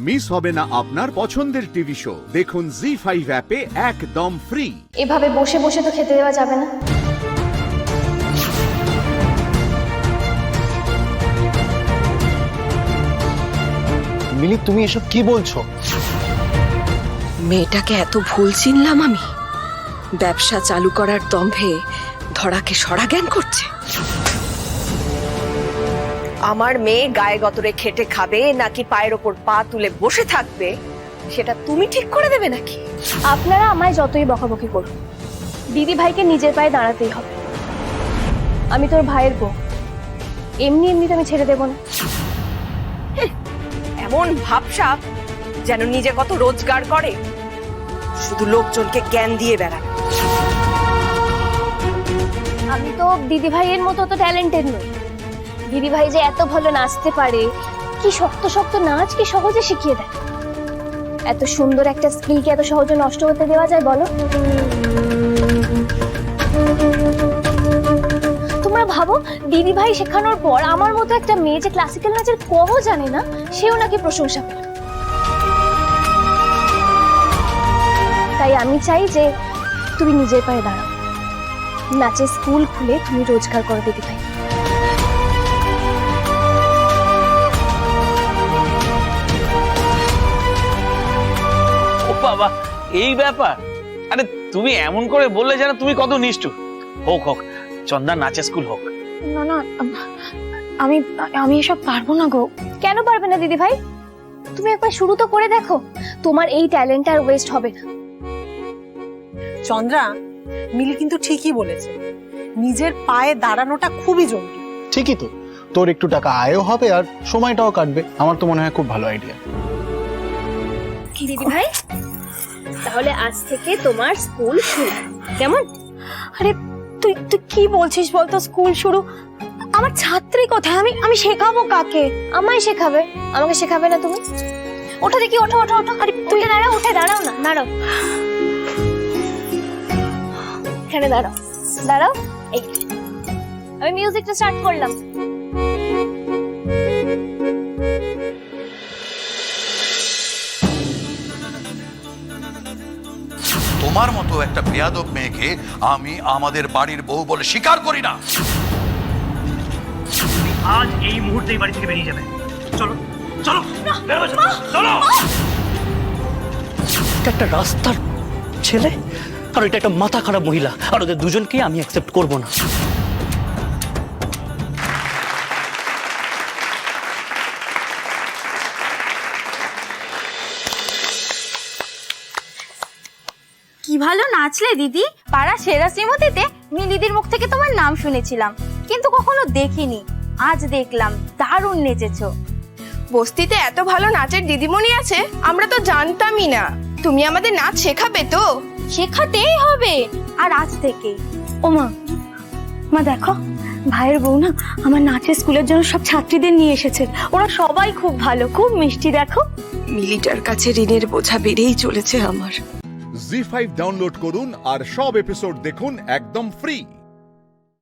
Miss হবে না আপনার পছন্দের টিভি শো। দেখুন জি5 অ্যাপে একদম ফ্রি। এভাবে বসে বসে তো খেতে দেওয়া যাবে না। মিলি, তুমি এসব কি বলছো? মেয়েটাকে এত ভুল চিনলাম আমি। ব্যবসা চালু করার দম্ভে ধরাকে সরা জ্ঞান করছে। আমার মেয়ে গায়ে গতরে খেটে খাবে নাকি পায়ের ওপর পা তুলে বসে থাকবে সেটা তুমি ঠিক করে দেবে নাকি? আপনারা আমায় যতই বকাবকি করুন, দিদি ভাইকে নিজের পায়ে দাঁড়াতেই হবে। আমি তোর ভাইয়ের বউ, এমনি এমনি তো আমি ছেড়ে দেবো না। এমন ভাবসাব যেন নিজে কত রোজগার করে, শুধু লোকজনকে জ্ঞান দিয়ে বেড়ায়। আমি তো দিদি ভাইয়ের মতো তো ট্যালেন্টেড নই। দিদি ভাই যে এত ভালো নাচতে পারে, কি শক্ত শক্ত নাচ কি সহজে শিখিয়ে দেয়। এত সুন্দর একটা স্কিলকে এত সহজে নষ্ট হতে দেওয়া যায় বলো? তোমরা ভাবো, দিদি ভাই শেখানোর পর আমার মতো একটা মেয়ে যে ক্লাসিক্যাল নাচের কও জানে না, সেও নাকি প্রশংসা করে। তাই আমি চাই যে তুমি নিজের পায়ে দাঁড়াও, নাচের স্কুল খুলে তুমি রোজগার করো দিদি ভাই। ও বাবা, এই ব্যাপার? আরে তুমি এমন করে বললে যেন তুমি কত নিষ্ঠুর। হোক হোক, চন্দা নাচের স্কুল হোক। না না, আমি আমি এসব পারবো না গো। কেন পারবে না দিদি ভাই? তুমি একবার শুরু তো করে দেখো, তোমার এই ট্যালেন্ট আর ওয়েস্ট হবে না। চন্দ্রা, মিলি কিন্তু ঠিকই বলেছে, নিজের পায়ে দাঁড়ানোটা খুবই জরুরি। ঠিকই তো, তোর একটু টাকা আয়ও হবে আর সময়টাও কাটবে। আমার তো মনে হয় খুব ভালো আইডিয়া। দিদি ভাই, তাহলে আজ থেকে তোমার স্কুল শুরু, কেমন? আরে তুই তুই কি বলছিস বলতো? স্কুল শুরু? আমার ছাত্রী কোথায়? আমি শেখাবো কাকে? আমায় শেখাবে। আমাকে শেখাবে না তুমি? ওঠো দেখি, ওঠো ওঠো ওঠো। আরে তুই দাঁড়াও, উঠে দাঁড়াও না, দাঁড়াও, এখানে দাঁড়াও, দাঁড়াও। এই আমি মিউজিকটা স্টার্ট করলাম। তোমার মতো একটা বেয়াদব মেয়েকে আমি আমাদের বাড়ির বউ বলে স্বীকার করি না। আজ এই মুহূর্তেই বাড়ি থেকে বেরিয়ে যাবে। চলো চলো চলো। এটা একটা রাস্তার ছেলে আর এটা একটা মাথা খারাপ মহিলা, আর ওদের দুজনকে আমি অ্যাকসেপ্ট করব না। কি ভালো নাচলে দিদি। পাড়া সেরা শ্রীমতীতে মিলিদির মুখ থেকে তোমার নাম শুনেছিলাম, কিন্তু কখনো দেখিনি। আজ দেখলাম, দারুণ নেচেছো। বস্তিতে এত ভালো নাচের দিদিমণি আছে, আমরা তো জানতামই না। তুমি আমাদের নাচ শেখাবে তো? শেখাতেই হবে, আর আজ থেকে। ও মা, মা দেখো, ভাইয়ের বউ না আমার নাচের স্কুলের জন্য সব ছাত্রীদের নিয়ে এসেছে। ওরা সবাই খুব ভালো, খুব মিষ্টি। দেখো, মিলিটার কাছে ঋণের বোঝা বেড়েই চলেছে আমার। জি5 ডাউনলোড করুন আর সব এপিসোড দেখুন একদম ফ্রি।